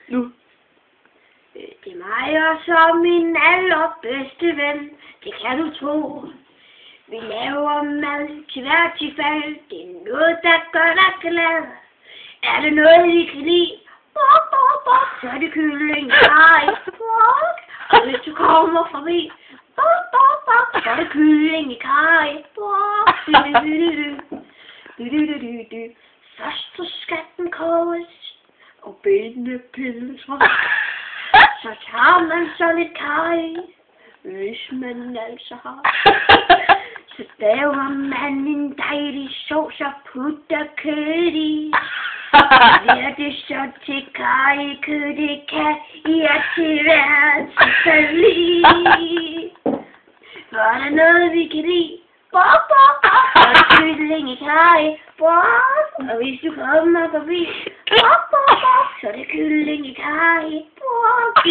Nu. Det er mig og så min allerbedste ven, det kan du tro. Vi laver mad til hver tilfælde, det er noget, der gør dig glad. Er det noget, vi kan lide? Bok, bok, bok, så er det kylling, kaj, bok. Og hvis du kommer forbi, bok, bok, bok, så er det kylling i kaj, bok. Først så skal den koges, og benene pilles fra. Så tager man så lidt kaj, hvis man altså har. Så laver man en dejlig sauce og putter kød i. Bliver det så til kajekød, det kan jeg til hver tilfælde. For er der noget, vi kan lide? Bok, bok, bok. Så er det kylling i kaj. Bok. Og hvis du kommer forbi, bok, bok, bok. Så er det kylling i kaj. Bok.